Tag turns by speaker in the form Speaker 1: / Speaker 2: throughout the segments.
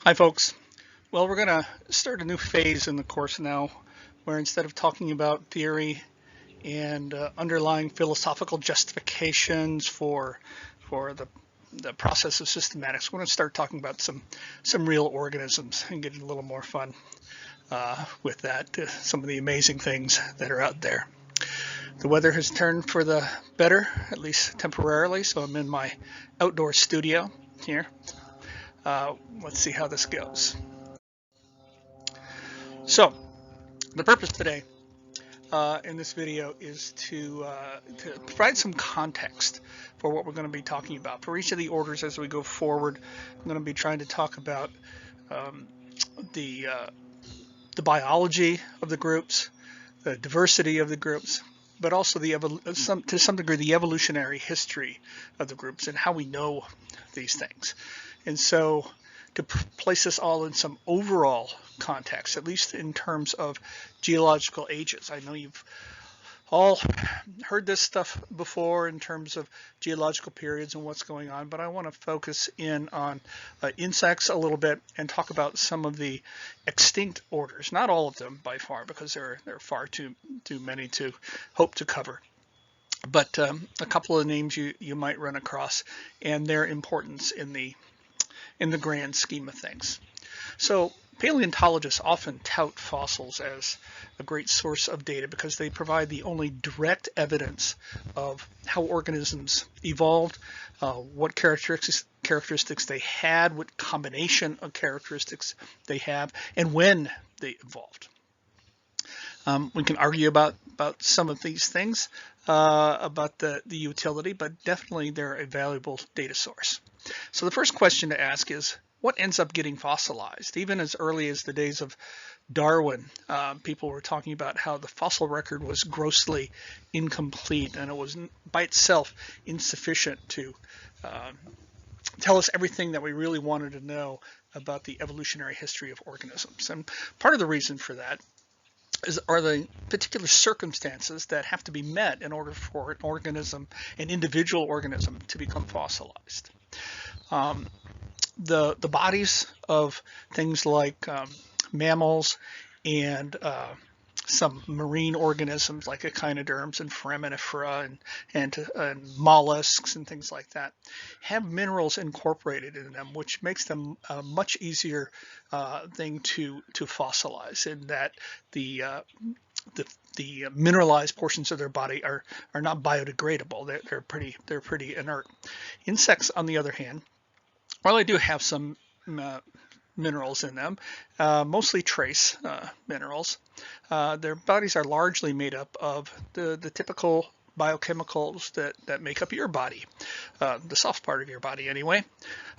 Speaker 1: Hi folks. Well, we're going to start a new phase in the course now where instead of talking about theory and underlying philosophical justifications for the process of systematics, we're going to start talking about some real organisms and get a little more fun with that, some of the amazing things that are out there. The weather has turned for the better, at least temporarily, so I'm in my outdoor studio here. Let's see how this goes. So, the purpose today in this video is to provide some context for what we're going to be talking about. For each of the orders as we go forward, I'm going to be trying to talk about um, the biology of the groups, the diversity of the groups, but also to some degree the evolutionary history of the groups and how we know these things. And so to place this all in some overall context, at least in terms of geological ages. I know you've all heard this stuff before in terms of geological periods and what's going on, but I want to focus in on insects a little bit and talk about some of the extinct orders. Not all of them by far, because there are far too many to hope to cover. But a couple of names you might run across and their importance in the grand scheme of things. So paleontologists often tout fossils as a great source of data because they provide the only direct evidence of how organisms evolved, what characteristics they had, what combination of characteristics they have, and when they evolved. We can argue about some of these things, about the utility, but definitely they're a valuable data source. So the first question to ask is, what ends up getting fossilized? Even as early as the days of Darwin, people were talking about how the fossil record was grossly incomplete and it was by itself insufficient to tell us everything that we really wanted to know about the evolutionary history of organisms. And part of the reason for that are the particular circumstances that have to be met in order for an organism, an individual organism, to become fossilized. The bodies of things like mammals and some marine organisms like echinoderms and foraminifera and mollusks and things like that have minerals incorporated in them, which makes them a much easier thing to fossilize, in that the mineralized portions of their body are not biodegradable. They're pretty inert. Insects, on the other hand, while they do have some minerals in them, mostly trace minerals, their bodies are largely made up of the typical biochemicals that make up your body, the soft part of your body anyway.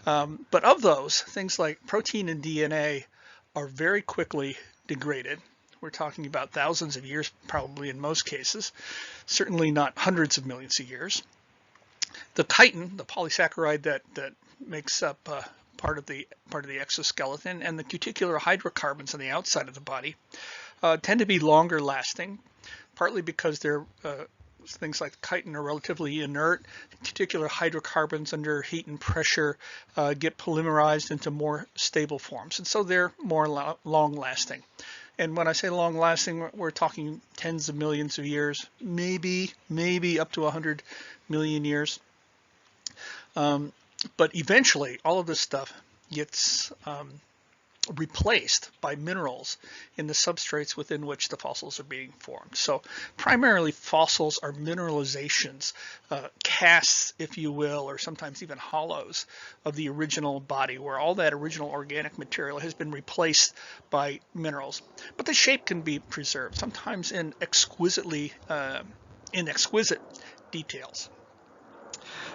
Speaker 1: But of those, things like protein and DNA are very quickly degraded. We're talking about thousands of years, probably in most cases, certainly not hundreds of millions of years. The chitin, the polysaccharide that makes up part of the exoskeleton, and the cuticular hydrocarbons on the outside of the body tend to be longer lasting, partly because they're things like chitin are relatively inert. Cuticular hydrocarbons under heat and pressure get polymerized into more stable forms, and so they're more long lasting. And when I say long lasting, we're talking tens of millions of years, maybe up to 100 million years. But eventually, all of this stuff gets replaced by minerals in the substrates within which the fossils are being formed. So primarily fossils are mineralizations, casts, if you will, or sometimes even hollows of the original body, where all that original organic material has been replaced by minerals. But the shape can be preserved, sometimes in exquisite details.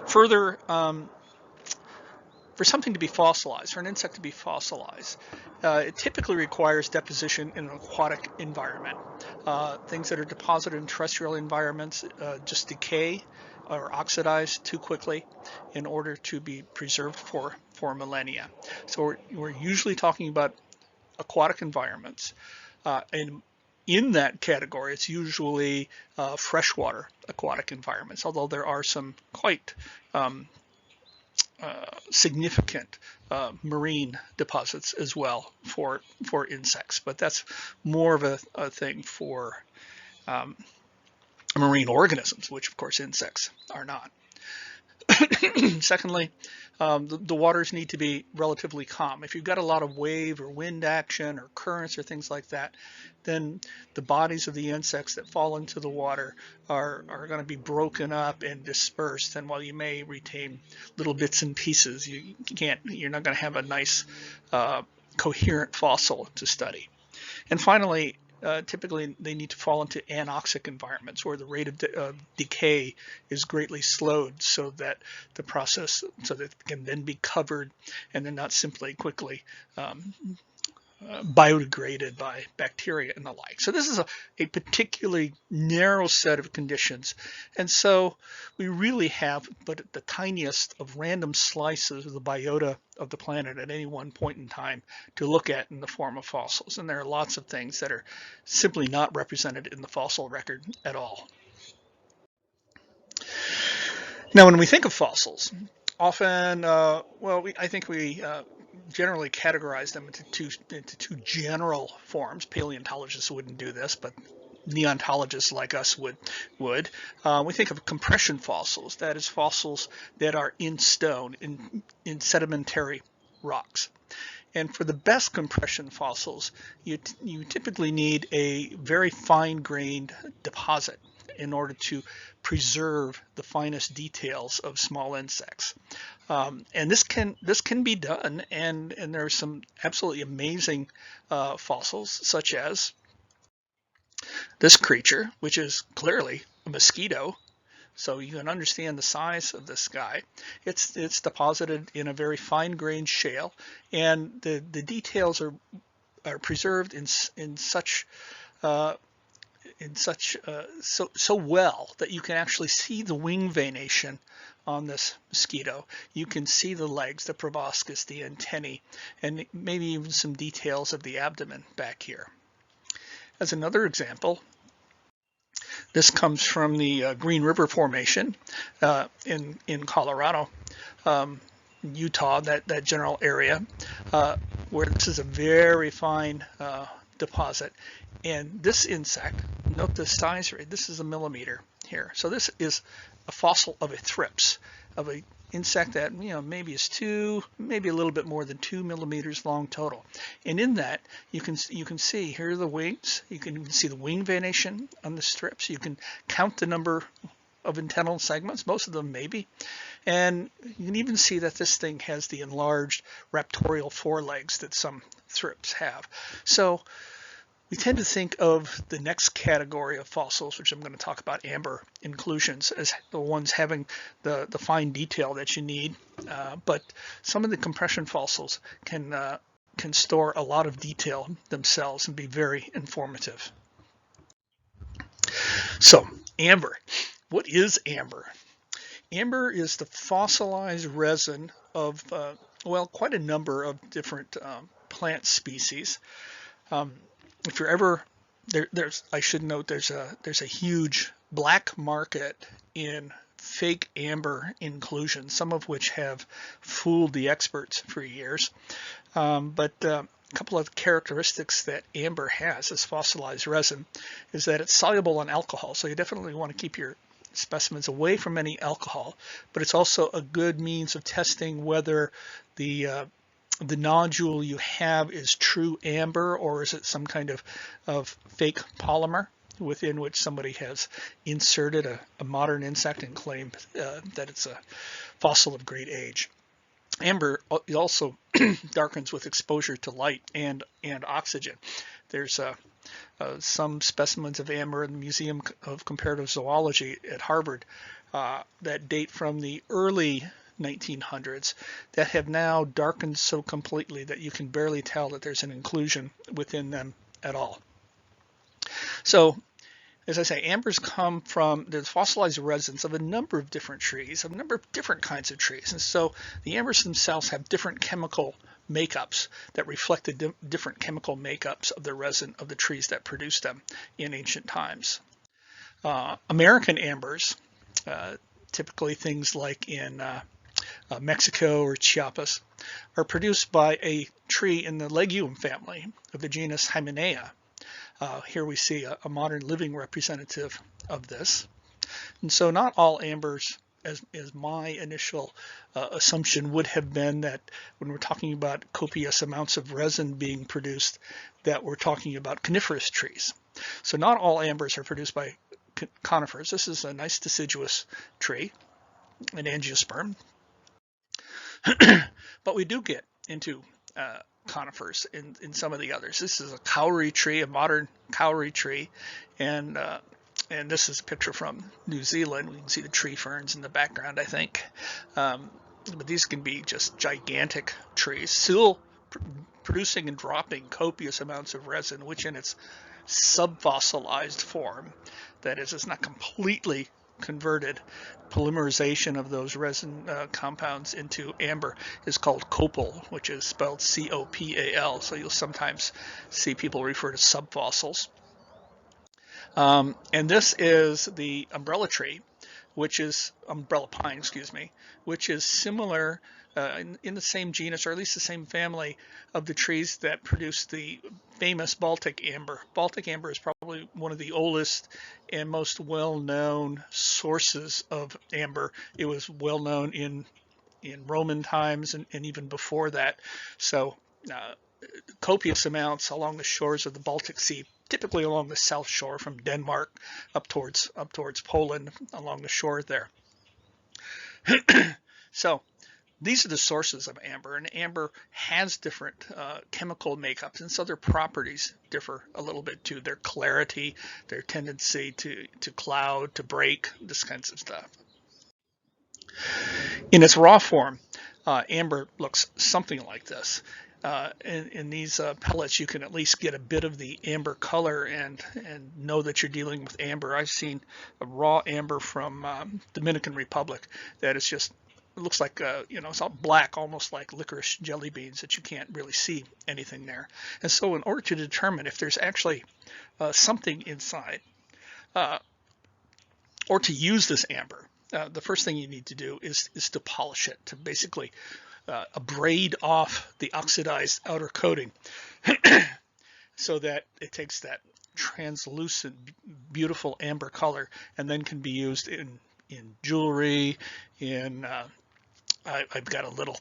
Speaker 1: Further, for something to be fossilized, for an insect to be fossilized, it typically requires deposition in an aquatic environment. Things that are deposited in terrestrial environments just decay or oxidize too quickly in order to be preserved for millennia. So we're usually talking about aquatic environments, and in that category, it's usually freshwater aquatic environments, although there are some quite significant marine deposits as well for insects, but that's more of a thing for marine organisms, which of course insects are not. Secondly, the waters need to be relatively calm. If you've got a lot of wave or wind action or currents or things like that, then the bodies of the insects that fall into the water are going to be broken up and dispersed. And while you may retain little bits and pieces, you're not going to have a nice coherent fossil to study. And finally, typically they need to fall into anoxic environments where the rate of decay is greatly slowed, so that the process, so that it can then be covered and then not simply quickly biodegraded by bacteria and the like. So this is a particularly narrow set of conditions, and so we really have but the tiniest of random slices of the biota of the planet at any one point in time to look at in the form of fossils, and there are lots of things that are simply not represented in the fossil record at all. Now, when we think of fossils, often, I think we generally categorize them into two general forms. Paleontologists wouldn't do this, but neontologists like us would. We think of compression fossils, that is, fossils that are in stone, in sedimentary rocks. And for the best compression fossils, you typically need a very fine-grained deposit in order to preserve the finest details of small insects. And this can be done, and there are some absolutely amazing fossils, such as this creature, which is clearly a mosquito. So you can understand the size of this guy. It's deposited in a very fine-grained shale, and the details are preserved in such so well that you can actually see the wing venation on this mosquito. You can see the legs, the proboscis, the antennae, and maybe even some details of the abdomen back here. As another example, this comes from the Green River Formation in Colorado, Utah, that general area, where this is a very fine deposit. And this insect, note the size rate, this is a millimeter here. So this is a fossil of a thrips, of an insect that maybe is maybe a little bit more than 2 millimeters long total. And in that, you can see here are the wings. You can even see the wing venation on the strips. You can count the number of antennal segments, most of them maybe. And you can even see that this thing has the enlarged raptorial forelegs that some thrips have. So we tend to think of the next category of fossils, which I'm going to talk about, amber inclusions, as the ones having the fine detail that you need. But some of the compression fossils can store a lot of detail themselves and be very informative. So, amber. What is amber? Amber is the fossilized resin of, quite a number of different plant species. If you're ever I should note there's a huge black market in fake amber inclusions, some of which have fooled the experts for years. But a couple of characteristics that amber has as fossilized resin is that it's soluble in alcohol, so you definitely want to keep your specimens away from any alcohol. But it's also a good means of testing whether the nodule you have is true amber, or is it some kind of fake polymer within which somebody has inserted a modern insect and claimed that it's a fossil of great age. Amber also darkens with exposure to light and oxygen. There's some specimens of amber in the Museum of Comparative Zoology at Harvard that date from the early 1900s that have now darkened so completely that you can barely tell that there's an inclusion within them at all. So, as I say, ambers come from the fossilized resins of a number of different trees, a number of different kinds of trees. And so the ambers themselves have different chemical makeups that reflect the different chemical makeups of the resin of the trees that produced them in ancient times. American ambers, typically things like in Mexico or Chiapas, are produced by a tree in the legume family of the genus Hymenea. Here we see a modern living representative of this. And so not all ambers, as my initial assumption would have been, that when we're talking about copious amounts of resin being produced, that we're talking about coniferous trees. So not all ambers are produced by conifers. This is a nice deciduous tree, an angiosperm. But we do get into conifers in some of the others. This is a kauri tree, a modern kauri tree, and this is a picture from New Zealand. We can see the tree ferns in the background, I think. But these can be just gigantic trees, still producing and dropping copious amounts of resin, which in its subfossilized form, that is, it's not completely converted, polymerization of those resin compounds into amber is called copal, which is spelled C-O-P-A-L. So you'll sometimes see people refer to subfossils. And this is the umbrella tree, which is umbrella pine, excuse me, which is similar in the same genus, or at least the same family of the trees that produce the famous Baltic amber. Baltic amber is probably one of the oldest and most well-known sources of amber. It was well known in Roman times and even before that. So copious amounts along the shores of the Baltic Sea, typically along the south shore from Denmark up towards Poland, along the shore there. So these are the sources of amber, and amber has different chemical makeups, and so their properties differ a little bit too. Their clarity, their tendency to cloud, to break, this kinds of stuff. In its raw form, amber looks something like this. In these pellets, you can at least get a bit of the amber color and know that you're dealing with amber. I've seen a raw amber from Dominican Republic that is just, it looks like, it's all black, almost like licorice jelly beans, that you can't really see anything there. And so in order to determine if there's actually something inside, or to use this amber, the first thing you need to do is to polish it, to basically abrade off the oxidized outer coating so that it takes that translucent, beautiful amber color, and then can be used in jewelry. I've got a little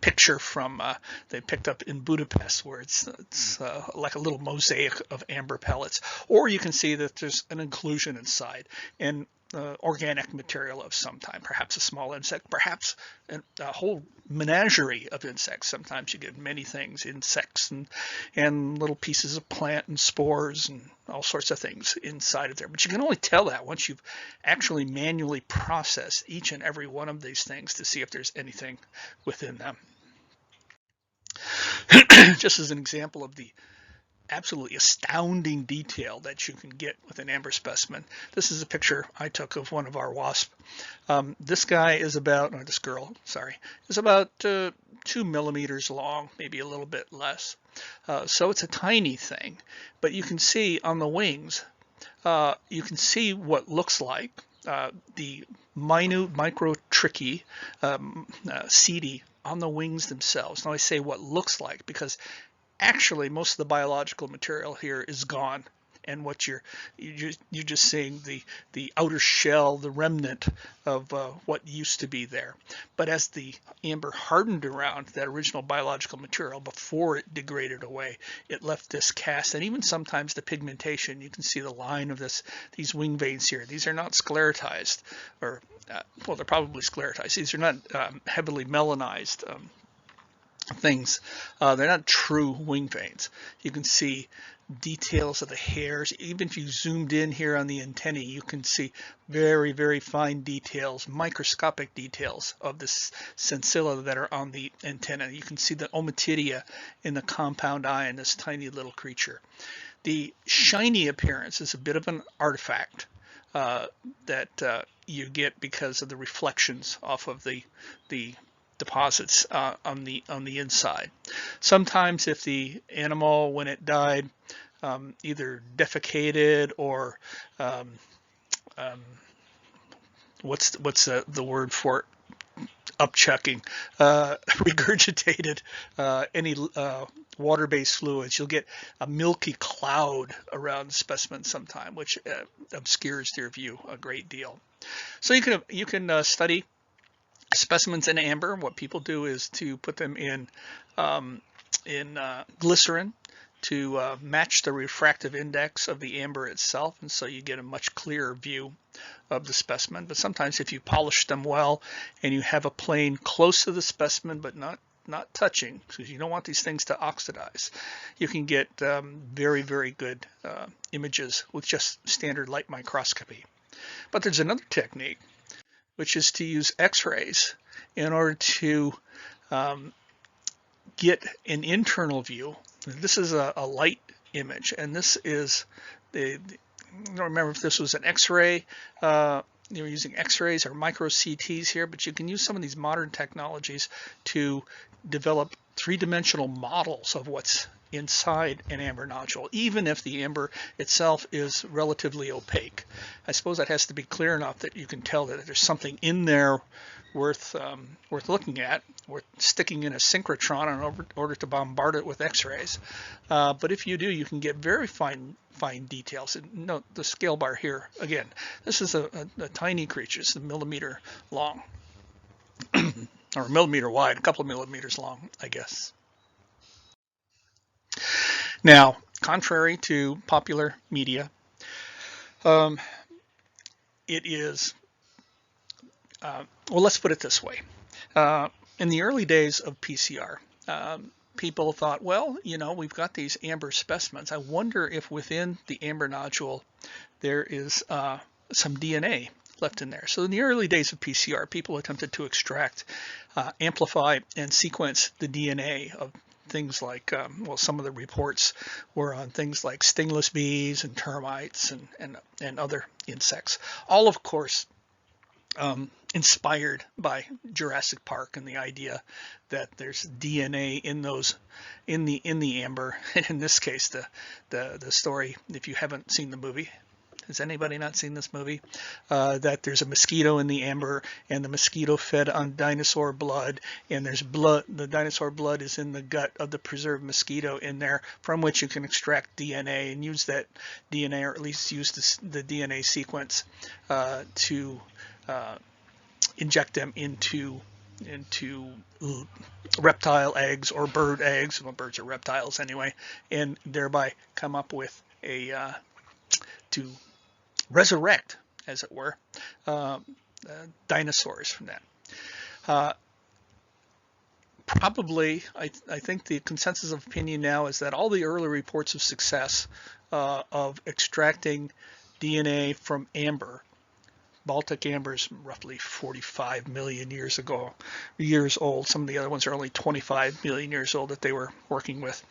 Speaker 1: picture from they picked up in Budapest, where it's like a little mosaic of amber pellets. Or you can see that there's an inclusion inside, and organic material of some kind, perhaps a small insect, perhaps a whole menagerie of insects. Sometimes you get many things, insects and little pieces of plant and spores and all sorts of things inside of there. But you can only tell that once you've actually manually processed each and every one of these things to see if there's anything within them. Just as an example of the absolutely astounding detail that you can get with an amber specimen, this is a picture I took of one of our wasps. This guy is about, or this girl, sorry, is about 2 millimeters long, maybe a little bit less. So it's a tiny thing, but you can see on the wings, you can see what looks like the minute microtrichae, seedy on the wings themselves. Now I say what looks like because actually most of the biological material here is gone, and what you're just seeing the outer shell, the remnant of what used to be there. But as the amber hardened around that original biological material before it degraded away, it left this cast, and even sometimes the pigmentation. You can see the line of these wing veins here. These are not sclerotized, or well, they're probably sclerotized. These are not heavily melanized things. They're not true wing veins. You can see details of the hairs. Even if you zoomed in here on the antennae, you can see very, very fine details, microscopic details of the sensilla that are on the antenna. You can see the ommatidia in the compound eye in this tiny little creature. The shiny appearance is a bit of an artifact that you get because of the reflections off of the deposits on the inside. Sometimes if the animal, when it died, either defecated or what's the word for it? upchucking, regurgitated any water-based fluids, you'll get a milky cloud around the specimen sometime, which obscures their view a great deal. So you can study specimens in amber. What people do is to put them in glycerin to match the refractive index of the amber itself, and so you get a much clearer view of the specimen. But sometimes if you polish them well and you have a plane close to the specimen but not touching, because you don't want these things to oxidize, you can get very, very good images with just standard light microscopy. But there's another technique, which is to use X-rays in order to get an internal view. This is a light image, and this is I don't remember if this was an X-ray. You're using X-rays or micro CTs here, but you can use some of these modern technologies to develop three-dimensional models of what's inside an amber nodule, even if the amber itself is relatively opaque. I suppose that has to be clear enough that you can tell that there's something in there worth looking at, worth sticking in a synchrotron in order to bombard it with X-rays. But if you do, you can get very fine details. And note the scale bar here. Again, this is a tiny creature. It's a millimeter long, or a millimeter wide, a couple of millimeters long, I guess. Now, contrary to popular media, it is, well, let's put it this way. In the early days of PCR, people thought, well, you know, we've got these amber specimens. I wonder if within the amber nodule there is some DNA left in there. So in the early days of PCR, people attempted to extract, amplify, and sequence the DNA of things like, well, some of the reports were on things like stingless bees and termites and other insects. All, of course, inspired by Jurassic Park and the idea that there's DNA in the amber. And in this case, the story, if you haven't seen the movie, has anybody not seen this movie? That there's a mosquito in the amber, and the mosquito fed on dinosaur blood, and there's blood. The dinosaur blood is in the gut of the preserved mosquito in there, from which you can extract DNA and use that DNA, or at least use the DNA sequence to inject them into reptile eggs or bird eggs. Well, birds are reptiles anyway, and thereby come up with to resurrect, as it were, dinosaurs from that. Probably, I think the consensus of opinion now is that all the early reports of success of extracting DNA from amber, Baltic amber is roughly 45 million years old. Some of the other ones are only 25 million years old that they were working with,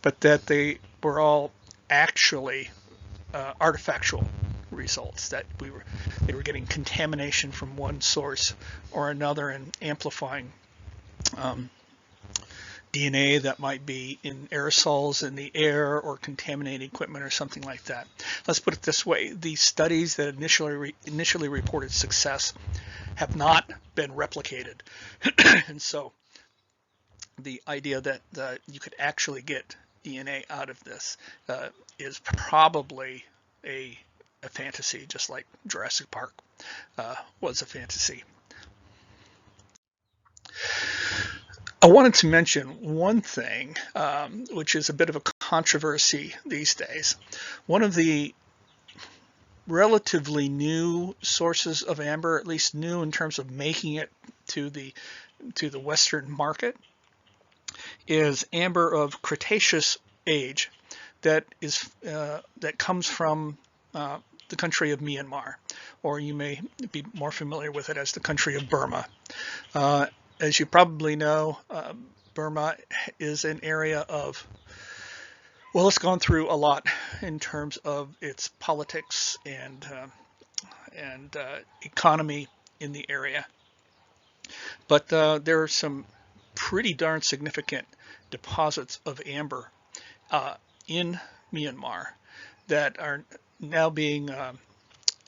Speaker 1: but that they were all actually artifactual results, that they were getting contamination from one source or another and amplifying DNA that might be in aerosols in the air or contaminated equipment or something like that. Let's put it this way: the studies that initially reported success have not been replicated, and so the idea that you could actually get DNA out of this is probably a fantasy, just like Jurassic Park was a fantasy. I wanted to mention one thing, which is a bit of a controversy these days. One of the relatively new sources of amber, at least new in terms of making it to the Western market, is amber of Cretaceous age that comes from the country of Myanmar, or you may be more familiar with it as the country of Burma. As you probably know, Burma is an area of, well, it's gone through a lot in terms of its politics and economy in the area. But there are some pretty darn significant deposits of amber in Myanmar that are now being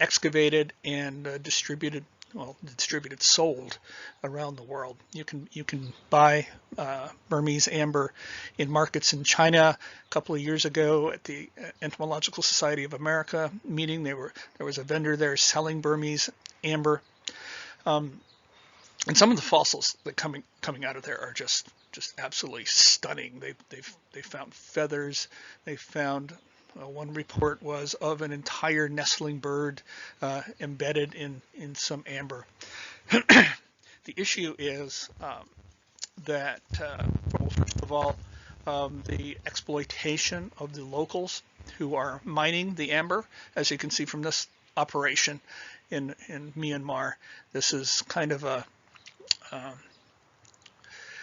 Speaker 1: excavated and distributed well, distributed, sold around the world. You can buy Burmese amber in markets in China. A couple of years ago at the Entomological Society of America meeting, there was a vendor there selling Burmese amber. And some of the fossils that coming out of there are just absolutely stunning. They found feathers. They found one report was of an entire nestling bird embedded in some amber. The issue is that well, first of all, the exploitation of the locals who are mining the amber, as you can see from this operation in Myanmar. This is kind of a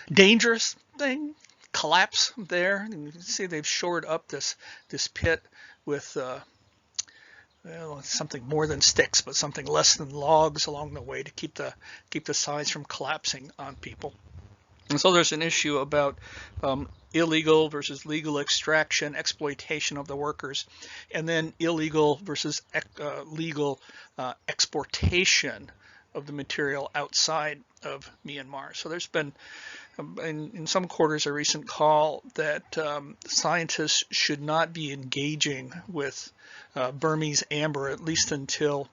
Speaker 1: dangerous thing. Collapse there. And you can see they've shored up this pit with well, something more than sticks, but something less than logs along the way to keep the sides from collapsing on people. And so there's an issue about illegal versus legal extraction, exploitation of the workers, and then illegal versus legal exportation of the material outside of Myanmar. So there's been, in some quarters, a recent call that scientists should not be engaging with Burmese amber, at least until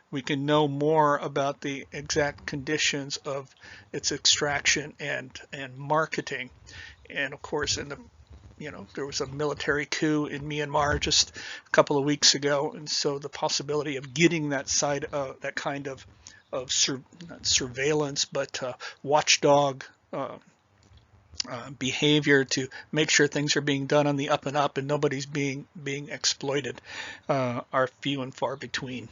Speaker 1: we can know more about the exact conditions of its extraction and marketing. And of course, there was a military coup in Myanmar just a couple of weeks ago, and so the possibility of getting that kind of not surveillance, but watchdog behavior to make sure things are being done on the up and up and nobody's being exploited are few and far between.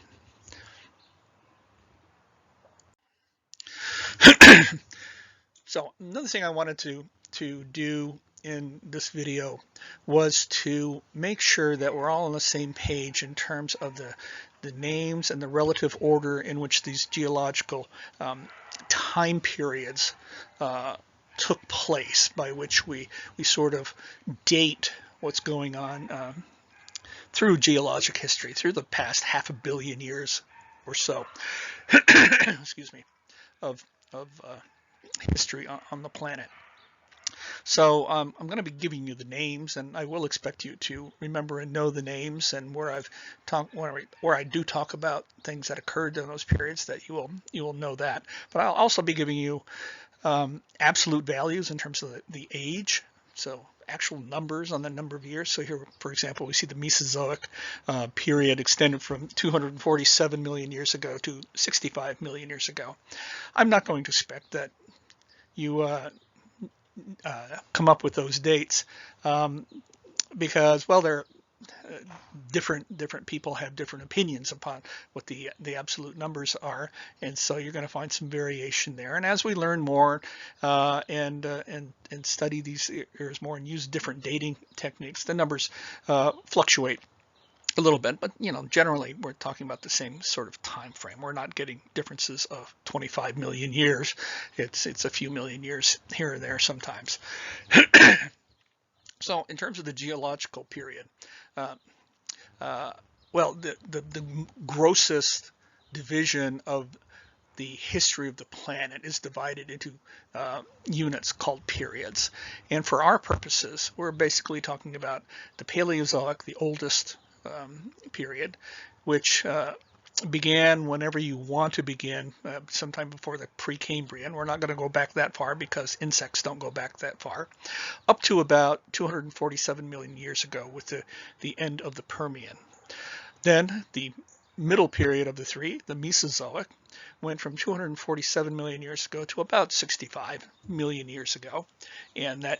Speaker 1: So another thing I wanted to do in this video was to make sure that we're all on the same page in terms of the names and the relative order in which these geological time periods took place, by which we sort of date what's going on through geologic history, through the past 500 million years or so, excuse me, of history on the planet. So I'm going to be giving you the names, and I will expect you to remember and know the names, and where I do talk about things that occurred in those periods, that you will know that. But I'll also be giving you absolute values in terms of the age, so actual numbers on the number of years. So here, for example, we see the Mesozoic period extended from 247 million years ago to 65 million years ago. I'm not going to expect that you come up with those dates because, well, they're different people have different opinions upon what the absolute numbers are, and so you're going to find some variation there. And as we learn more and study these areas more and use different dating techniques, the numbers fluctuate a little bit, but generally we're talking about the same sort of time frame. We're not getting differences of 25 million years. It's a few million years here or there sometimes. So in terms of the geological period, well, the grossest division of the history of the planet is divided into units called periods. And for our purposes, we're basically talking about the Paleozoic, the oldest period, which began whenever you want to begin, sometime before the Precambrian. We're not going to go back that far because insects don't go back that far, up to about 247 million years ago with the end of the Permian. Then the middle period of the three, the Mesozoic, went from 247 million years ago to about 65 million years ago, and that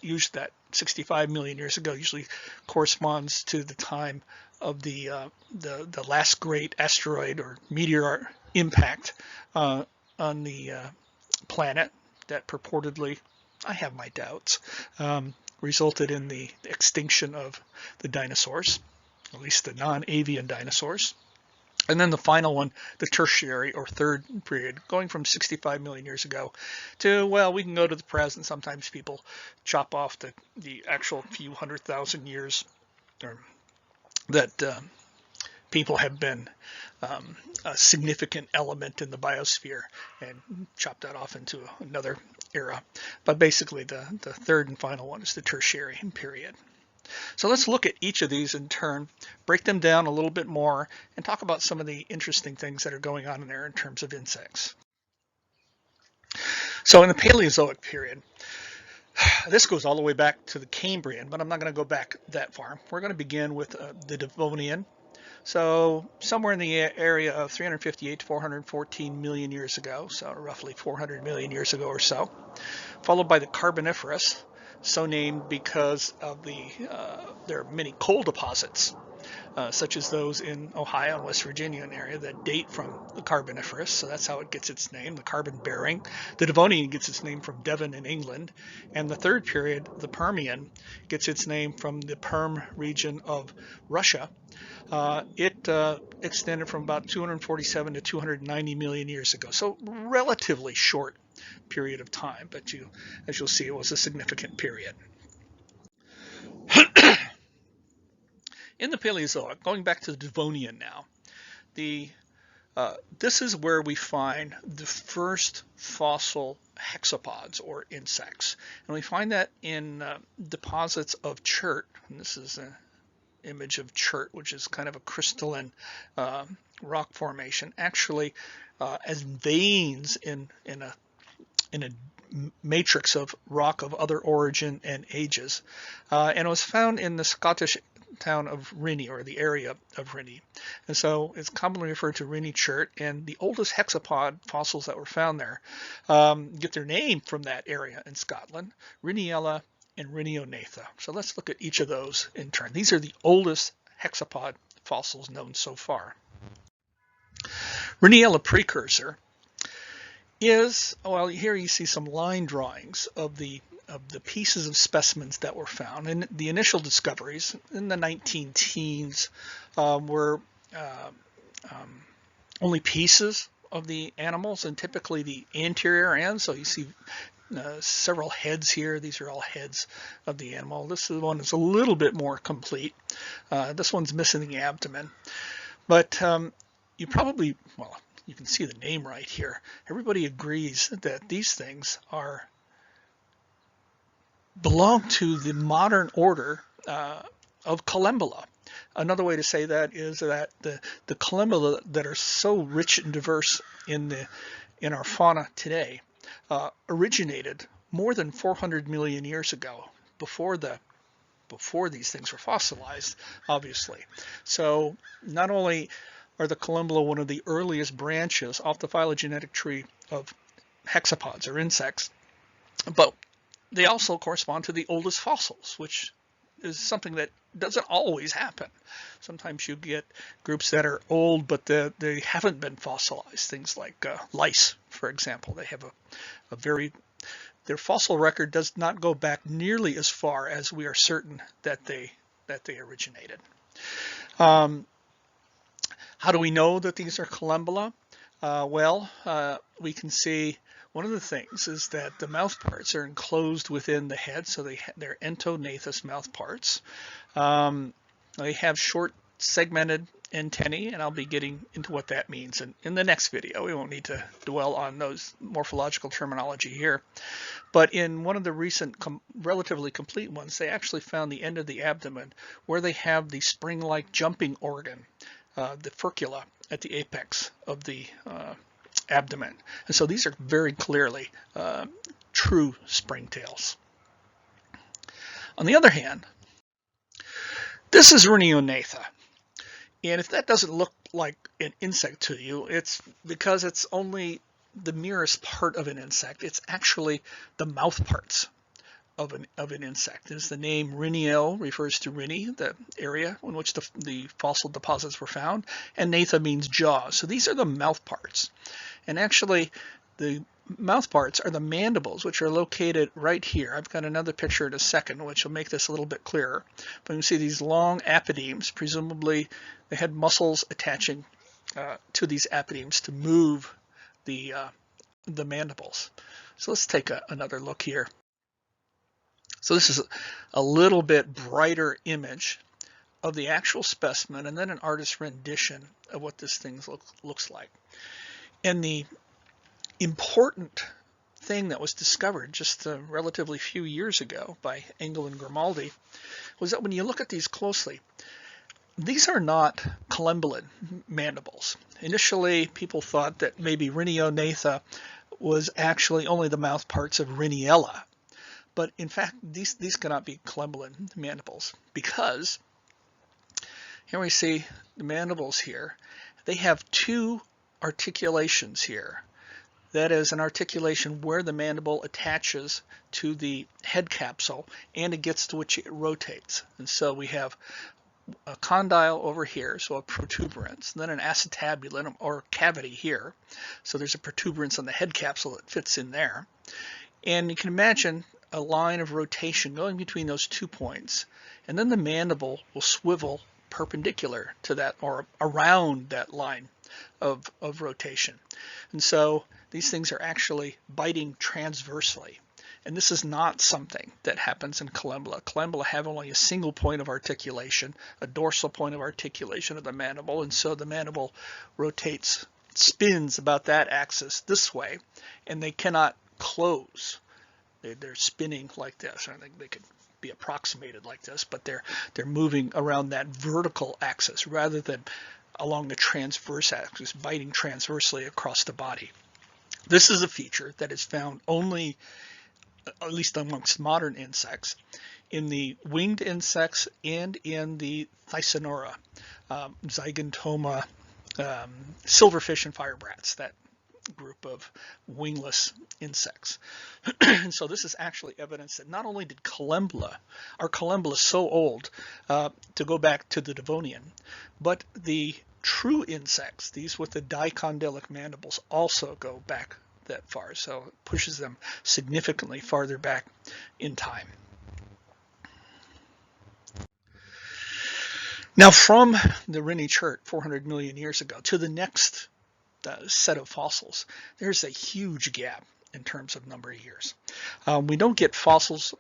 Speaker 1: 65 million years ago usually corresponds to the time of the last great asteroid or meteor impact on the planet that purportedly, I have my doubts, resulted in the extinction of the dinosaurs, at least the non-avian dinosaurs. And then the final one, the tertiary or third period, going from 65 million years ago to, well, we can go to the present. Sometimes people chop off the actual few 100,000 years that people have been a significant element in the biosphere, and chop that off into another era. But basically the third and final one is the Tertiary period. So let's look at each of these in turn, break them down a little bit more, and talk about some of the interesting things that are going on in there in terms of insects. So in the Paleozoic period, this goes all the way back to the Cambrian, but I'm not going to go back that far. We're going to begin with the Devonian. So somewhere in the area of 358 to 414 million years ago, so roughly 400 million years ago or so, followed by the Carboniferous, so named because of there are many coal deposits, such as those in Ohio and West Virginia, an area that date from the Carboniferous, so that's how it gets its name, the carbon bearing. The Devonian gets its name from Devon in England, and the third period, the Permian, gets its name from the Perm region of Russia. It extended from about 247 to 290 million years ago, so relatively short period of time, but as you'll see, it was a significant period. In the Paleozoic, going back to the Devonian now, this is where we find the first fossil hexapods or insects, and we find that in deposits of chert, and this is an image of chert, which is kind of a crystalline rock formation, actually as veins in a matrix of rock of other origin and ages, and it was found in the Scottish town of Rinnie, or the area of Rinnie, and so it's commonly referred to Rinnie chert, and the oldest hexapod fossils that were found there get their name from that area in Scotland, Riniella and Rhiniognatha. So let's look at each of those in turn. These are the oldest hexapod fossils known so far. Rhiniola precursor is, well, here you see some line drawings of the pieces of specimens that were found. And the initial discoveries in the 19 teens were only pieces of the animals, and typically the anterior end. So you see several heads here. These are all heads of the animal. This is the one that's a little bit more complete. This one's missing the abdomen. But you probably, well, you can see the name right here. Everybody agrees that these things belong to the modern order of Collembola. Another way to say that is that the Collembola that are so rich and diverse in our fauna today originated more than 400 million years ago, before these things were fossilized, obviously. So not only are the Collembola one of the earliest branches off the phylogenetic tree of hexapods or insects, but they also correspond to the oldest fossils, which is something that doesn't always happen. Sometimes you get groups that are old, but they haven't been fossilized. Things like lice, for example. They have their fossil record does not go back nearly as far as we are certain that they originated. How do we know that these are Collembola? We can see one of the things is that the mouth parts are enclosed within the head, so they're entognathous mouth parts. They have short segmented antennae, and I'll be getting into what that means in the next video. We won't need to dwell on those morphological terminology here. But in one of the recent relatively complete ones, they actually found the end of the abdomen where they have the spring-like jumping organ, the furcula at the apex of the abdomen. And so these are very clearly true springtails. On the other hand, this is Rhiniognatha. And if that doesn't look like an insect to you, it's because it's only the merest part of an insect. It's actually the mouth parts of an insect. As the name Rhinio refers to Rinnie, the area in which the fossil deposits were found, and Natha means jaw. So these are the mouth parts. And actually, the mouth parts are the mandibles, which are located right here. I've got another picture in a second, which will make this a little bit clearer. But you can see these long apidemes. Presumably, they had muscles attaching to these apidemes to move the mandibles. So let's take another look here. So this is a little bit brighter image of the actual specimen and then an artist's rendition of what this thing looks like. And the important thing that was discovered just relatively few years ago by Engel and Grimaldi was that when you look at these closely, these are not collembolid mandibles. Initially, people thought that maybe Rhyniognatha was actually only the mouth parts of Rhyniella. But in fact, these cannot be collembolid mandibles, because here we see the mandibles here. They have two articulations here. That is an articulation where the mandible attaches to the head capsule and it gets to which it rotates. And so we have a condyle over here, so a protuberance, and then an acetabulum or cavity here. So there's a protuberance on the head capsule that fits in there. And you can imagine a line of rotation going between those 2 points, and then the mandible will swivel perpendicular to that or around that line of rotation. And so these things are actually biting transversely. And this is not something that happens in collembola. Collembola have only a single point of articulation, a dorsal point of articulation of the mandible, and so the mandible rotates, spins about that axis this way, and they cannot close. They're spinning like this. I think they could be approximated like this, but they're moving around that vertical axis rather than along the transverse axis, biting transversely across the body. This is a feature that is found only, at least amongst modern insects, in the winged insects and in the Thysanura, Zygentoma, silverfish and firebrats, that group of wingless insects. And so this is actually evidence that not only did our collembola so old to go back to the Devonian, but the true insects, these with the dicondylic mandibles, also go back that far. So it pushes them significantly farther back in time. Now from the Rhynichert 400 million years ago to the next set of fossils, there's a huge gap in terms of number of years. We don't get fossils,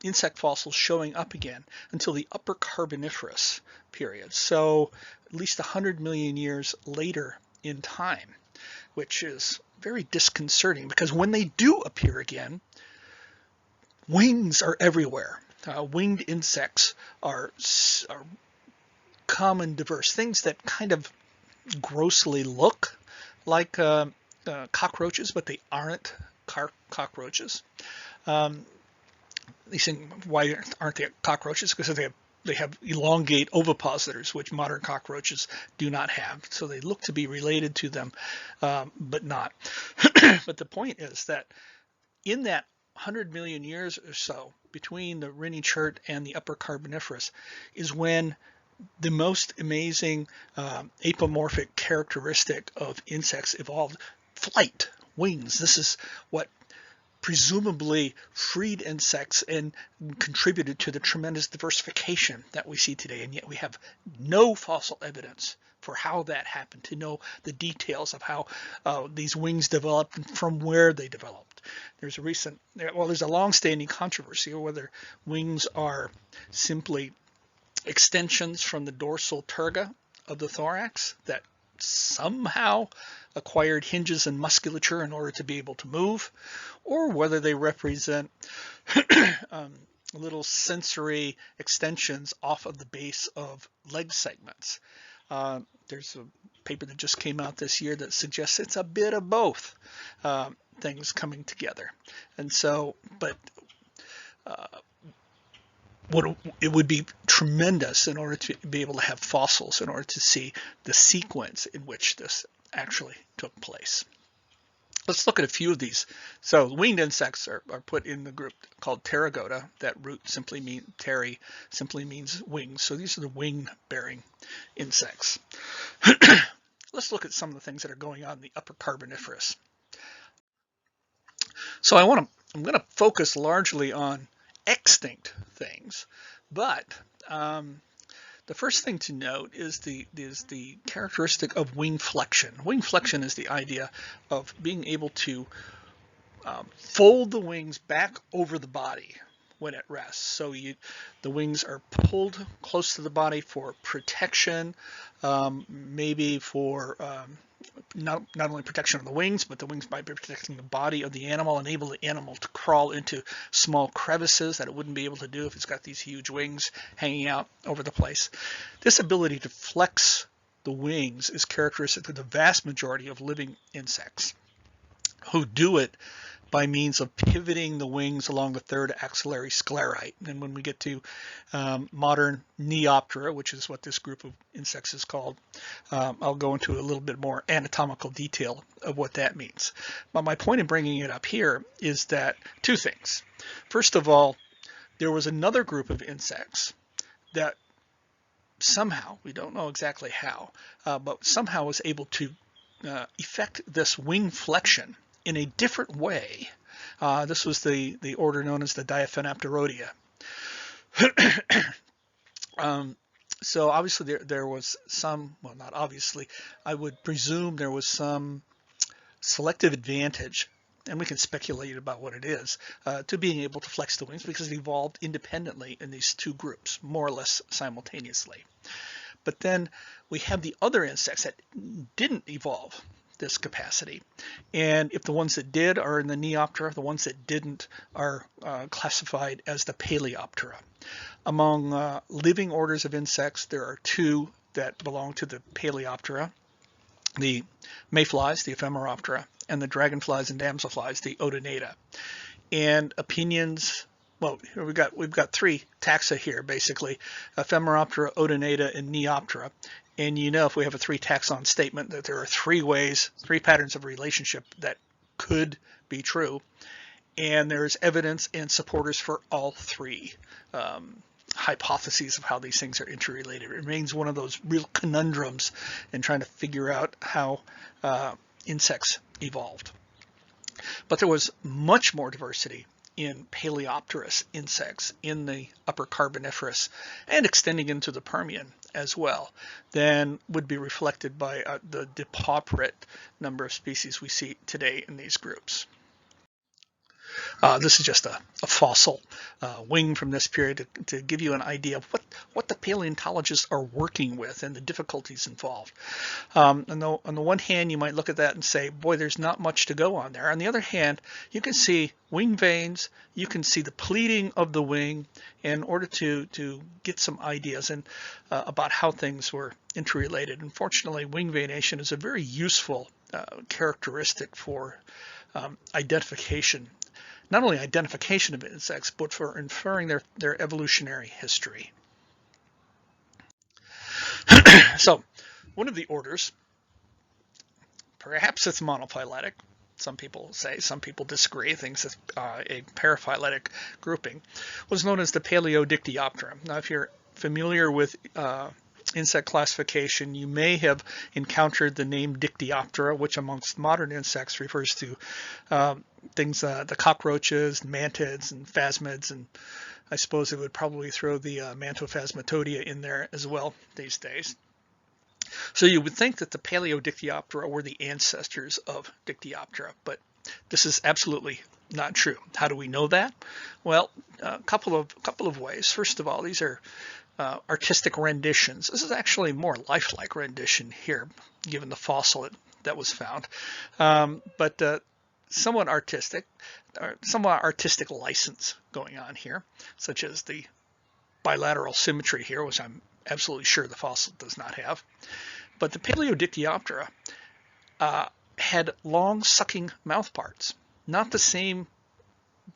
Speaker 1: insect fossils showing up again until the Upper Carboniferous period, so at least 100 million years later in time, which is very disconcerting because when they do appear again, wings are everywhere. Winged insects are common, diverse things that kind of grossly look like cockroaches, but they aren't cockroaches. These things, why aren't they cockroaches? Because they have elongate ovipositors, which modern cockroaches do not have. So they look to be related to them, but not. But the point is that in that 100 million years or so between the Rhynichert and the Upper Carboniferous is when the most amazing apomorphic characteristic of insects evolved: flight, wings. This is what presumably freed insects and contributed to the tremendous diversification that we see today, and yet we have no fossil evidence for how that happened, to know the details of how these wings developed and from where they developed. There's a long-standing controversy over whether wings are simply extensions from the dorsal terga of the thorax that somehow acquired hinges and musculature in order to be able to move, or whether they represent little sensory extensions off of the base of leg segments. There's a paper that just came out this year that suggests it's a bit of both things coming together. And so, but it would be tremendous in order to be able to have fossils, in order to see the sequence in which this actually took place. Let's look at a few of these. So winged insects are put in the group called Pterygoda. That root simply means pteri, simply means wings. So these are the wing-bearing insects. Let's look at some of the things that are going on in the Upper Carboniferous. So I'm going to focus largely on extinct things, but the first thing to note is the characteristic of wing flexion. Wing flexion is the idea of being able to fold the wings back over the body when at rest. So the wings are pulled close to the body for protection, maybe for not only protection of the wings, but the wings might be protecting the body of the animal, enable the animal to crawl into small crevices that it wouldn't be able to do if it's got these huge wings hanging out over the place. This ability to flex the wings is characteristic of the vast majority of living insects, who do it by means of pivoting the wings along the third axillary sclerite. And when we get to modern Neoptera, which is what this group of insects is called, I'll go into a little bit more anatomical detail of what that means. But my point in bringing it up here is that two things. First of all, there was another group of insects that somehow, we don't know exactly how, but somehow was able to effect this wing flexion in a different way. This was the order known as the Diaphanopteroidea. So obviously there was some, well, not obviously, I would presume there was some selective advantage, and we can speculate about what it is, to being able to flex the wings, because it evolved independently in these two groups, more or less simultaneously. But then we have the other insects that didn't evolve this capacity, and if the ones that did are in the Neoptera, the ones that didn't are classified as the Paleoptera. Among living orders of insects, there are two that belong to the Paleoptera: the mayflies, the Ephemeroptera, and the dragonflies and damselflies, the Odonata. And opinions, well, here we've got three taxa here, basically: Ephemeroptera, Odonata, and Neoptera. And you know, if we have a three taxon statement, that there are three ways, three patterns of relationship that could be true. And there's evidence and supporters for all three hypotheses of how these things are interrelated. It remains one of those real conundrums in trying to figure out how insects evolved. But there was much more diversity in Paleopterous insects in the Upper Carboniferous and extending into the Permian as well than would be reflected by the depauperate number of species we see today in these groups. This is just a fossil wing from this period to give you an idea of what the paleontologists are working with and the difficulties involved. On the one hand, you might look at that and say, boy, there's not much to go on there. On the other hand, you can see wing veins, you can see the pleating of the wing in order to get some ideas about how things were interrelated. Unfortunately, wing veination is a very useful characteristic for identification. Not only identification of insects, but for inferring their evolutionary history. So, one of the orders, perhaps it's monophyletic, some people say, some people disagree, thinks it's a paraphyletic grouping, was known as the Paleodictyoptera. Now, if you're familiar with insect classification, you may have encountered the name Dictyoptera, which amongst modern insects refers to things, the cockroaches, mantids, and phasmids, and I suppose it would probably throw the Mantophasmatodea in there as well these days. So you would think that the Paleodictyoptera were the ancestors of Dictyoptera, but this is absolutely not true. How do we know that? Well, a couple of ways. First of all, these are artistic renditions. This is actually a more lifelike rendition here, given the fossil that was found, but somewhat artistic license going on here, such as the bilateral symmetry here, which I'm absolutely sure the fossil does not have. But the Paleodictyoptera had long sucking mouth parts, not the same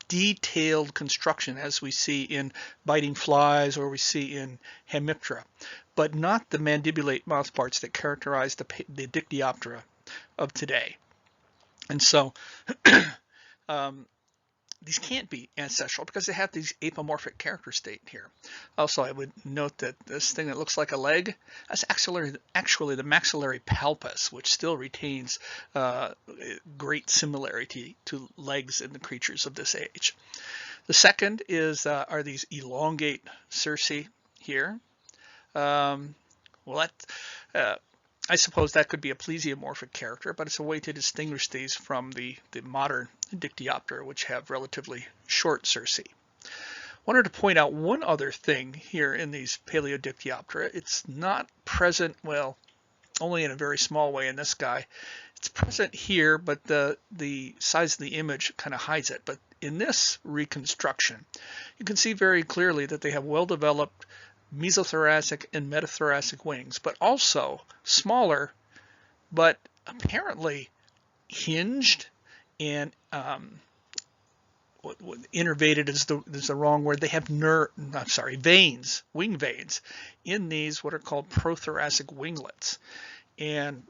Speaker 1: detailed construction as we see in biting flies or we see in Hemiptera, but not the mandibulate mouth parts that characterize the Dictyoptera of today. And so these can't be ancestral because they have these apomorphic character state here. Also, I would note that this thing that looks like a leg, that's actually the maxillary palpus, which still retains great similarity to legs in the creatures of this age. The second is are these elongate cerci here. I suppose that could be a plesiomorphic character, but it's a way to distinguish these from the modern Dictyoptera, which have relatively short cerci. Wanted to point out one other thing here in these Paleodictyoptera. It's not present, well, only in a very small way in this guy. It's present here, but the size of the image kind of hides it. But in this reconstruction, you can see very clearly that they have well-developed mesothoracic and metathoracic wings, but also smaller, but apparently hinged and innervated is the wrong word. They have veins, wing veins, in these what are called prothoracic winglets. And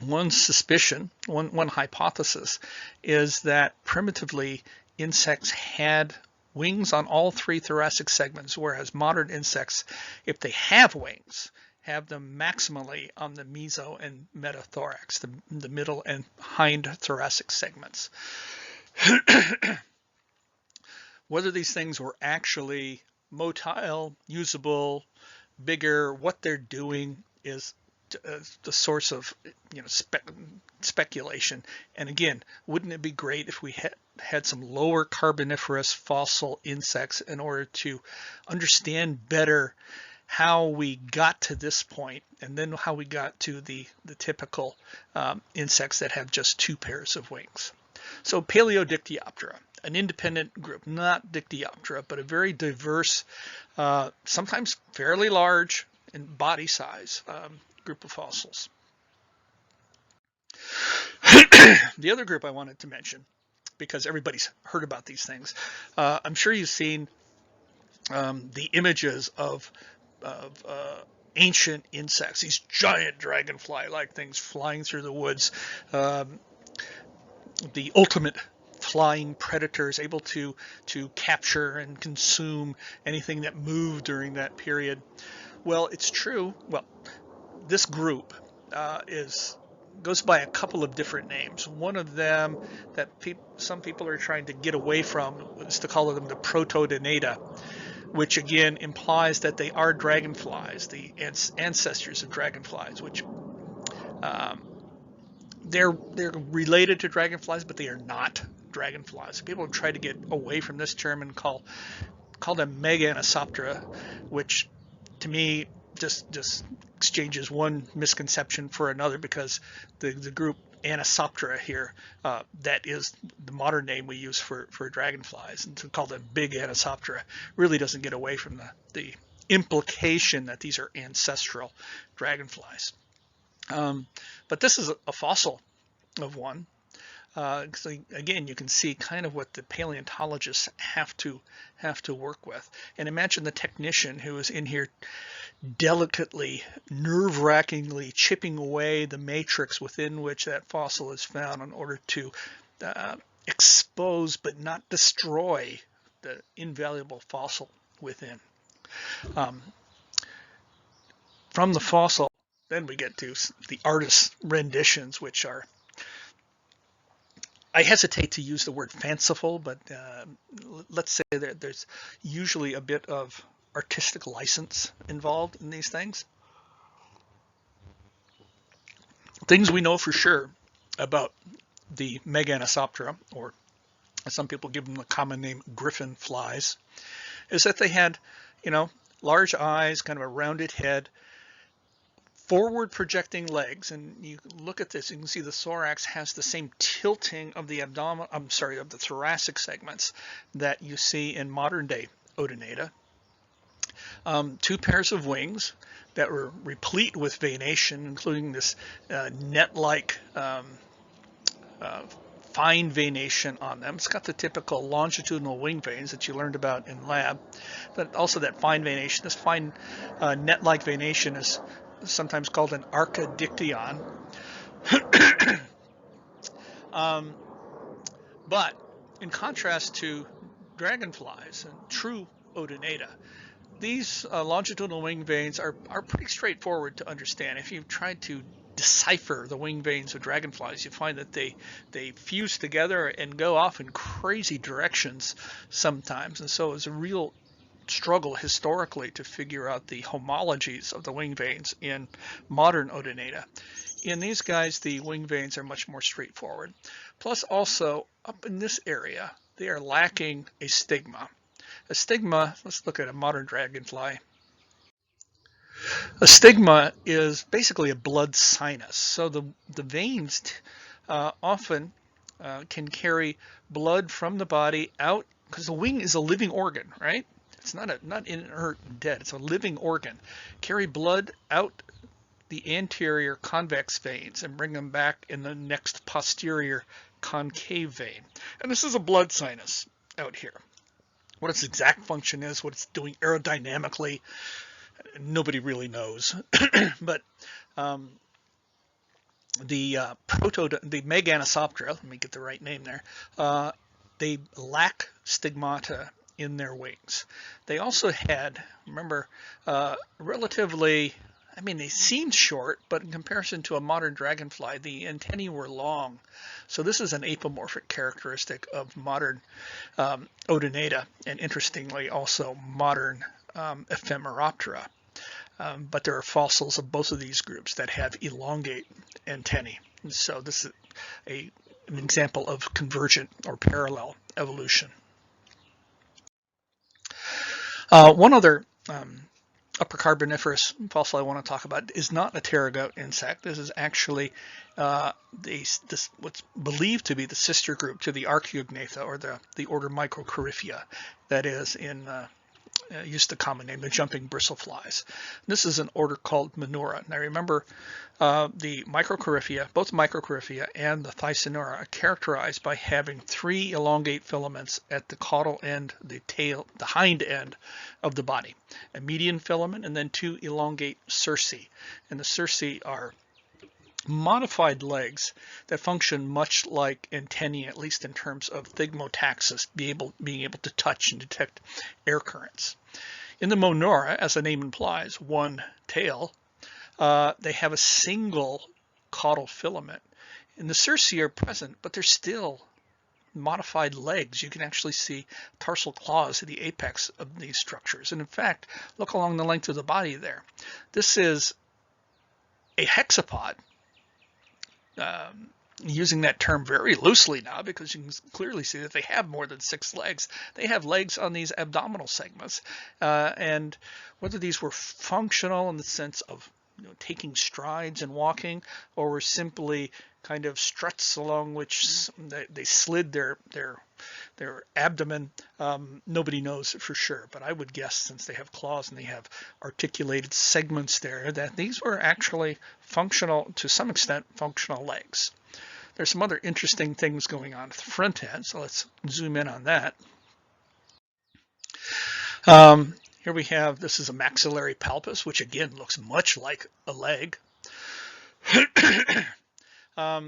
Speaker 1: one suspicion, one hypothesis, is that primitively insects had wings on all three thoracic segments, whereas modern insects, if they have wings, have them maximally on the meso and metathorax, the middle and hind thoracic segments. Whether these things were actually motile, usable, bigger, what they're doing is the source of speculation. And again, wouldn't it be great if we had some lower carboniferous fossil insects in order to understand better how we got to this point, and then how we got to the typical insects that have just two pairs of wings. So Paleodictyoptera, an independent group, not Dictyoptera, but a very diverse, sometimes fairly large in body size group of fossils. The other group I wanted to mention, because everybody's heard about these things, I'm sure you've seen the images of ancient insects, these giant dragonfly-like things flying through the woods, the ultimate flying predators, able to capture and consume anything that moved during that period. Well, it's true. Well, this group goes by a couple of different names. One of them that some people are trying to get away from is to call them the Protodonata, which again implies that they are dragonflies, the ancestors of dragonflies, which they're related to dragonflies, but they are not dragonflies. People have tried to get away from this term and call them Meganosoptera, which to me just exchanges one misconception for another, because the group Anisoptera here, that is the modern name we use for dragonflies, and to call them big Anisoptera really doesn't get away from the implication that these are ancestral dragonflies. But this is a fossil of one. So again, you can see kind of what the paleontologists have to work with. And imagine the technician who is in here delicately, nerve-wrackingly chipping away the matrix within which that fossil is found in order to expose but not destroy the invaluable fossil within. From the fossil, then we get to the artist's renditions, which are, I hesitate to use the word fanciful, but let's say that there's usually a bit of artistic license involved in these things. Things we know for sure about the Meganosoptera, or as some people give them the common name griffin flies, is that they had, large eyes, kind of a rounded head, forward projecting legs, and you look at this, you can see the thorax has the same tilting of the of the thoracic segments that you see in modern day Odonata. Two pairs of wings that were replete with venation, including this net-like fine venation on them. It's got the typical longitudinal wing veins that you learned about in lab, but also that fine venation. This fine net-like venation is sometimes called an archidictyon. But in contrast to dragonflies and true Odonata, these longitudinal wing veins are pretty straightforward to understand. If you've tried to decipher the wing veins of dragonflies, you find that they fuse together and go off in crazy directions sometimes, and so it's a real struggle historically to figure out the homologies of the wing veins in modern Odonata. In these guys, the wing veins are much more straightforward. Plus also, up in this area, they are lacking a stigma. A stigma, let's look at a modern dragonfly. A stigma is basically a blood sinus. So the veins often can carry blood from the body out, because the wing is a living organ, right? It's not inert and dead. It's a living organ. Carry blood out the anterior convex veins and bring them back in the next posterior concave vein. And this is a blood sinus out here. What its exact function is, what it's doing aerodynamically, nobody really knows. But the Meganosoptera, let me get the right name there, they lack stigmata in their wings. They also had, remember, relatively, I mean, they seemed short, but in comparison to a modern dragonfly, the antennae were long. So this is an apomorphic characteristic of modern Odonata, and interestingly also modern Ephemeroptera. But there are fossils of both of these groups that have elongate antennae. And so this is an example of convergent or parallel evolution. One other upper Carboniferous fossil I want to talk about is not a pterogoat insect. This is actually what's believed to be the sister group to the Archaeognatha, or the order Microcoryphea, that is in used the common name, the jumping bristleflies. This is an order called Menura. Now remember, the Microcoryphea, both Microcoryphea and the Thysanura, are characterized by having 3 elongate filaments at the caudal end, the tail, the hind end of the body. A median filament and then 2 elongate cerci. And the cerci are modified legs that function much like antennae, at least in terms of thigmotaxis, being able to touch and detect air currents. In the Monura, as the name implies, one tail, they have a single caudal filament. And the cerci are present, but they're still modified legs. You can actually see tarsal claws at the apex of these structures. And in fact, look along the length of the body there. This is a hexapod. Using that term very loosely now, because you can clearly see that they have more than 6 legs. They have legs on these abdominal segments, and whether these were functional in the sense of taking strides and walking, or were simply kind of struts along which they slid their abdomen, nobody knows for sure. But I would guess, since they have claws and they have articulated segments there, that these were actually functional, to some extent, functional legs. There's some other interesting things going on at the front end, so let's zoom in on that. Here we have, this is a maxillary palpus, which again looks much like a leg. A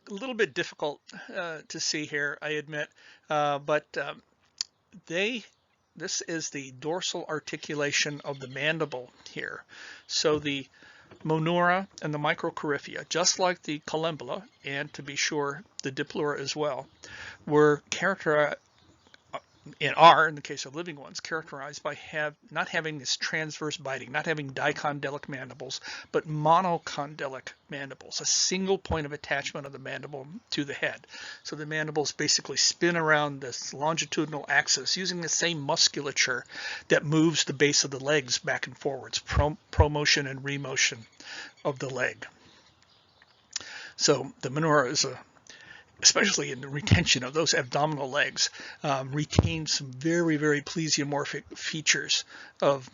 Speaker 1: little bit difficult to see here, I admit, but this is the dorsal articulation of the mandible here. So the Monura and the Microcoryphea, just like the Collembola, and to be sure the Diplura as well, were characterized, in the case of living ones, characterized by not having this transverse biting, not having dicondylic mandibles, but monocondylic mandibles, a single point of attachment of the mandible to the head. So the mandibles basically spin around this longitudinal axis using the same musculature that moves the base of the legs back and forwards, promotion and remotion of the leg. So the Menura is especially in the retention of those abdominal legs, retains some very, very plesiomorphic features of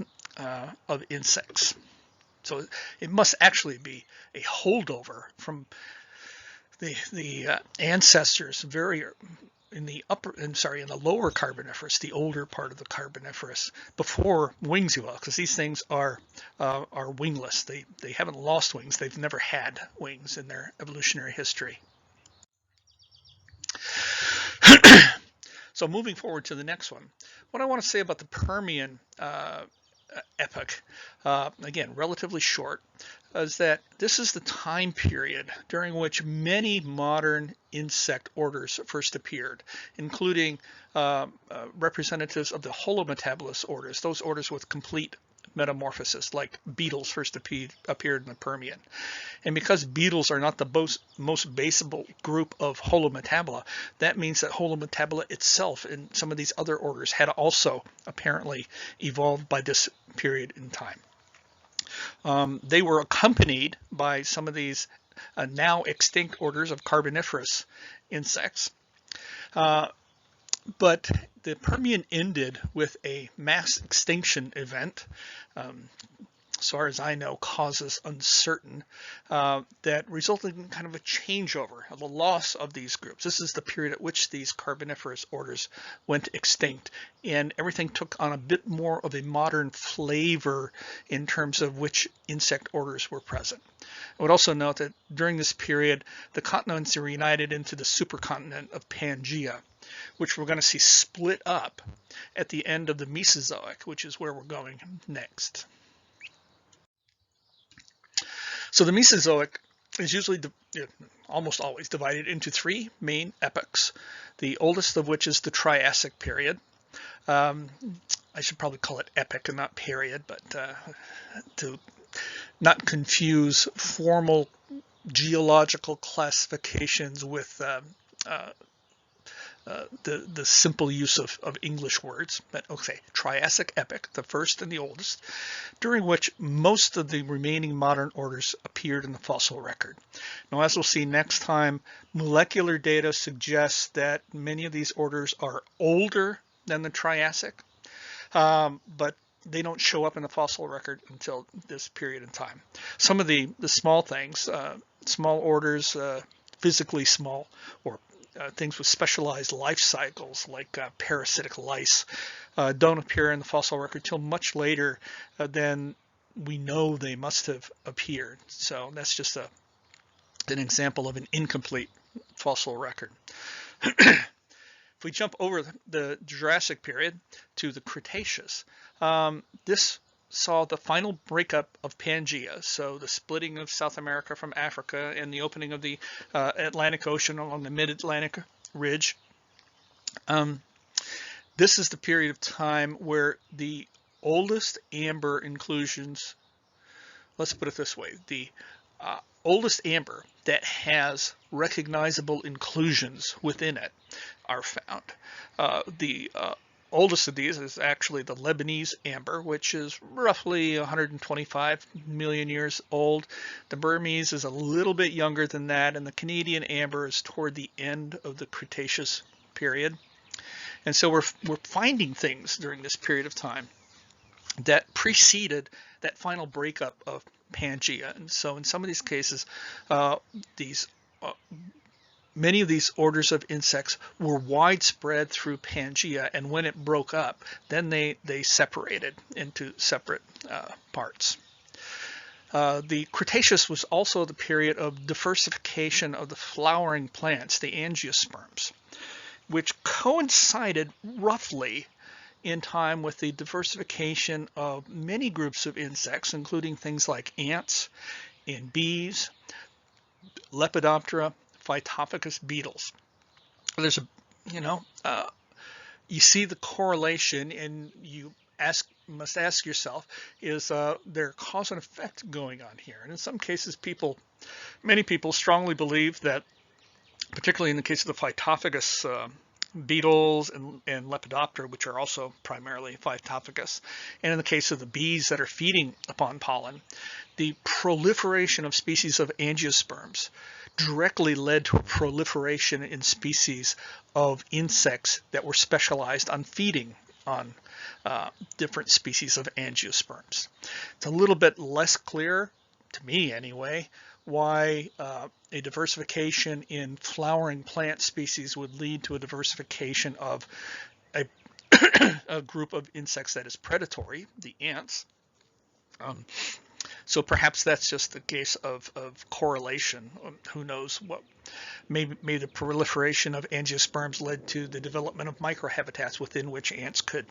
Speaker 1: insects. So it must actually be a holdover from the ancestors in the lower Carboniferous, the older part of the Carboniferous, before wings evolved, because these things are wingless. They haven't lost wings. They've never had wings in their evolutionary history. So moving forward to the next one, what I want to say about the Permian epoch, again, relatively short, is that this is the time period during which many modern insect orders first appeared, including representatives of the holometabolous orders, those orders with complete metamorphosis, like beetles first appeared in the Permian. And because beetles are not the most baseable group of holometabula, that means that holometabula itself in some of these other orders had also apparently evolved by this period in time. They were accompanied by some of these now extinct orders of Carboniferous insects. But the Permian ended with a mass extinction event, as far as I know, causes uncertain, that resulted in kind of a changeover, the loss of these groups. This is the period at which these Carboniferous orders went extinct, and everything took on a bit more of a modern flavor in terms of which insect orders were present. I would also note that during this period, the continents were united into the supercontinent of Pangaea, which we're going to see split up at the end of the Mesozoic, which is where we're going next. So the Mesozoic is usually, almost always, divided into three main epochs, the oldest of which is the Triassic period. I should probably call it epoch and not period, but to not confuse formal geological classifications with the simple use of English words. But okay, Triassic epoch, the first and the oldest, during which most of the remaining modern orders appeared in the fossil record. Now, as we'll see next time, molecular data suggests that many of these orders are older than the Triassic, but they don't show up in the fossil record until this period in time. Some of the small things, small orders, physically small, or things with specialized life cycles like parasitic lice don't appear in the fossil record till much later than we know they must have appeared. So that's just an example of an incomplete fossil record. If we jump over the Jurassic period to the Cretaceous, this saw the final breakup of Pangaea, so the splitting of South America from Africa and the opening of the Atlantic Ocean along the mid-Atlantic ridge. This is the period of time where the oldest amber inclusions, let's put it this way, the oldest amber that has recognizable inclusions within it are found. The oldest of these is actually the Lebanese amber, which is roughly 125 million years old. The Burmese is a little bit younger than that, and the Canadian amber is toward the end of the Cretaceous period. And so we're finding things during this period of time that preceded that final breakup of Pangaea. And so in some of these cases, many of these orders of insects were widespread through Pangaea, and when it broke up, then they separated into separate parts. The Cretaceous was also the period of diversification of the flowering plants, the angiosperms, which coincided roughly in time with the diversification of many groups of insects, including things like ants and bees, Lepidoptera, Phytophagous beetles. There's you see the correlation, and you must ask yourself, is there cause and effect going on here? And in some cases, many people strongly believe that, particularly in the case of the Phytophagous beetles and Lepidoptera, which are also primarily phytophagous, and in the case of the bees that are feeding upon pollen, the proliferation of species of angiosperms directly led to a proliferation in species of insects that were specialized on feeding on different species of angiosperms. It's a little bit less clear, to me anyway, why a diversification in flowering plant species would lead to a diversification of a group of insects that is predatory, the ants. So perhaps that's just the case of correlation. Who knows what? Maybe the proliferation of angiosperms led to the development of microhabitats within which ants could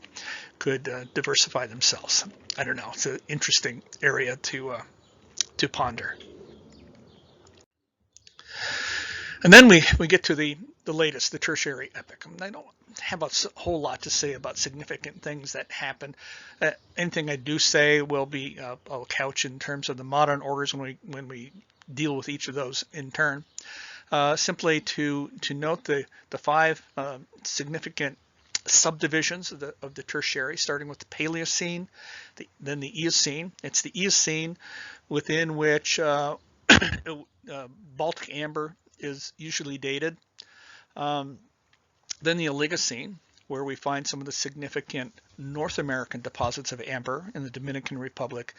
Speaker 1: diversify themselves. I don't know. It's an interesting area to ponder. And then we get to the latest, the tertiary epoch. I don't have a whole lot to say about significant things that happened. Anything I do say will be I'll couch in terms of the modern orders when we deal with each of those in turn. Simply to note the five significant subdivisions of the tertiary, starting with the Paleocene, then the Eocene. It's the Eocene within which Baltic amber is usually dated. Then the Oligocene, where we find some of the significant North American deposits of amber in the Dominican Republic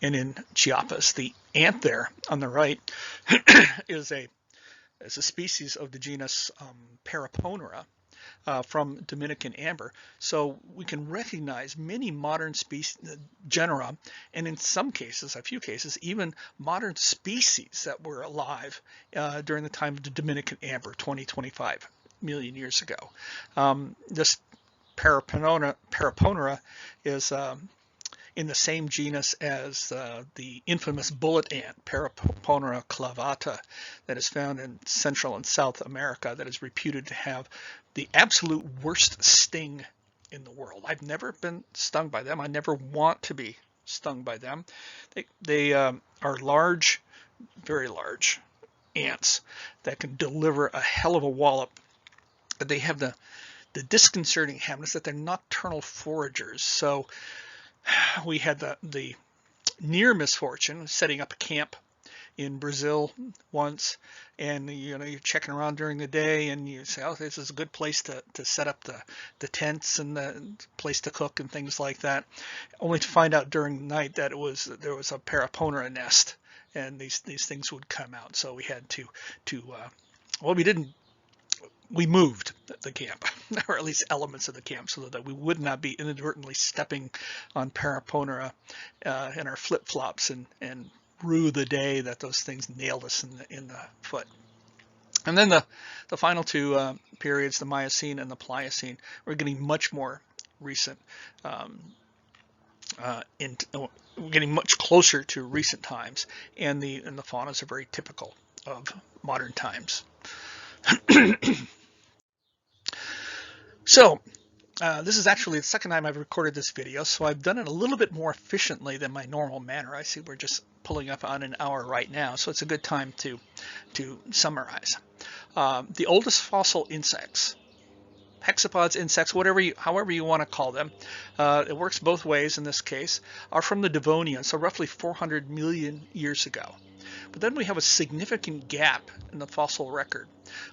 Speaker 1: and in Chiapas. The ant there on the right is a species of the genus Paraponera from Dominican amber. So we can recognize many modern genera, and in some cases, a few cases, even modern species that were alive during the time of the Dominican amber 20-25 million years ago. This Paraponera is in the same genus as the infamous bullet ant, Paraponera clavata, that is found in Central and South America, that is reputed to have the absolute worst sting in the world. I've never been stung by them. I never want to be stung by them. They are large, very large ants that can deliver a hell of a wallop. They have the disconcerting habit that they're nocturnal foragers. So we had the near misfortune of setting up a camp in Brazil once, and you're checking around during the day, and you say, oh, this is a good place to set up the tents and the place to cook and things like that, only to find out during the night that there was a Paraponera nest, and these things would come out. So we had to well, we moved the camp, or at least elements of the camp, so that we would not be inadvertently stepping on Paraponera in our flip-flops and rue the day that those things nailed us in the foot. And then the final two periods, the Miocene and the Pliocene, we're getting much more recent, we're getting much closer to recent times, and the faunas are very typical of modern times. So this is actually the second time I've recorded this video, so I've done it a little bit more efficiently than my normal manner. I see we're just pulling up on an hour right now, so it's a good time to summarize. The oldest fossil insects, hexapods, insects, however you want to call them, it works both ways in this case, are from the Devonian, so roughly 400 million years ago. But then we have a significant gap in the fossil record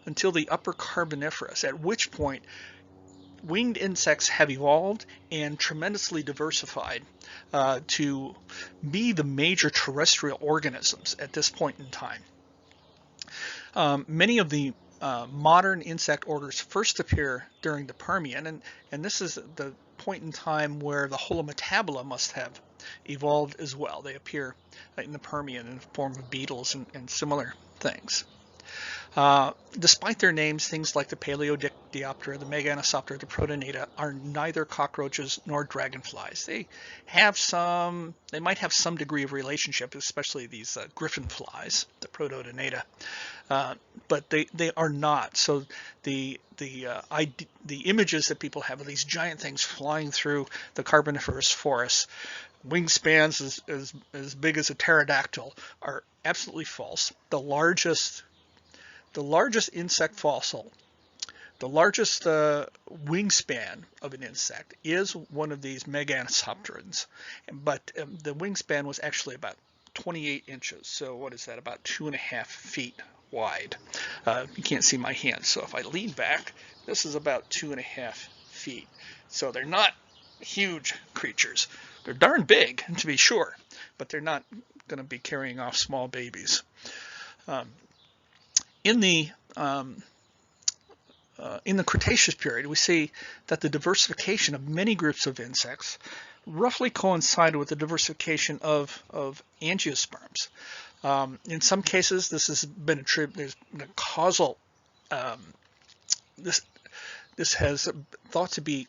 Speaker 1: until the Upper Carboniferous, at which point winged insects have evolved and tremendously diversified to be the major terrestrial organisms at this point in time. Many of the modern insect orders first appear during the Permian, and this is the point in time where the holometabula must have evolved as well. They appear in the Permian in the form of beetles and similar things. Despite their names, things like the Paleodioptera, the Meganosoptera, the Protonata are neither cockroaches nor dragonflies. They might have some degree of relationship, especially these griffin flies, the Protonata, but they are not. So the images that people have of these giant things flying through the Carboniferous forests, wingspans as big as a pterodactyl, are absolutely false. The largest insect fossil, the largest wingspan of an insect is one of these Meganosopterans, but the wingspan was actually about 28 inches. So what is that? About 2.5 feet wide. You can't see my hand, so if I lean back, this is about 2.5 feet. So they're not huge creatures. They're darn big, to be sure, but they're not going to be carrying off small babies. In the Cretaceous period, we see that the diversification of many groups of insects roughly coincided with the diversification of angiosperms. In some cases, this has been there's been a causal. This has thought to be,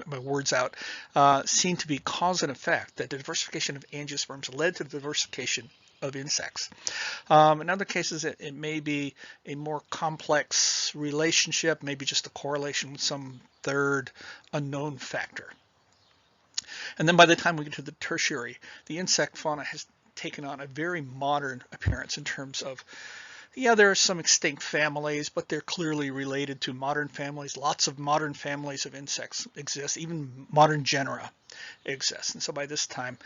Speaker 1: my words out, seen to be cause and effect, that the diversification of angiosperms led to the diversification of insects. In other cases, it may be a more complex relationship, maybe just a correlation with some third unknown factor. And then by the time we get to the tertiary, the insect fauna has taken on a very modern appearance in terms of, yeah, there are some extinct families, but they're clearly related to modern families. Lots of modern families of insects exist, even modern genera exist. And so by this time,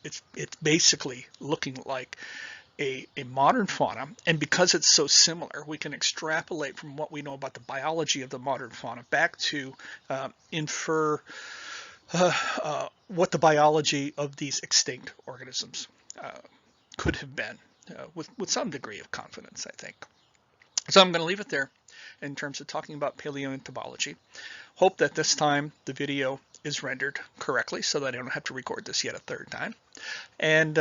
Speaker 1: it's basically looking like a modern fauna. And because it's so similar, we can extrapolate from what we know about the biology of the modern fauna back to infer what the biology of these extinct organisms could have been with some degree of confidence, I think. So I'm going to leave it there in terms of talking about paleoentomology. Hope that this time the video is rendered correctly so that I don't have to record this yet a third time. And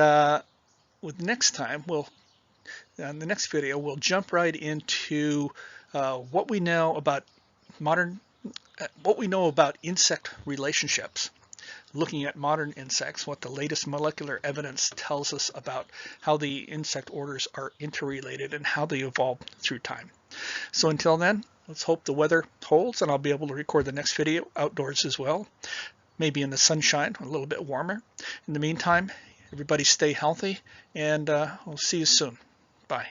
Speaker 1: with next time, in the next video, we'll jump right into what we know about insect relationships, looking at modern insects, what the latest molecular evidence tells us about how the insect orders are interrelated and how they evolve through time. So until then, let's hope the weather holds and I'll be able to record the next video outdoors as well, maybe in the sunshine, a little bit warmer. In the meantime, everybody stay healthy, and we'll see you soon. Bye.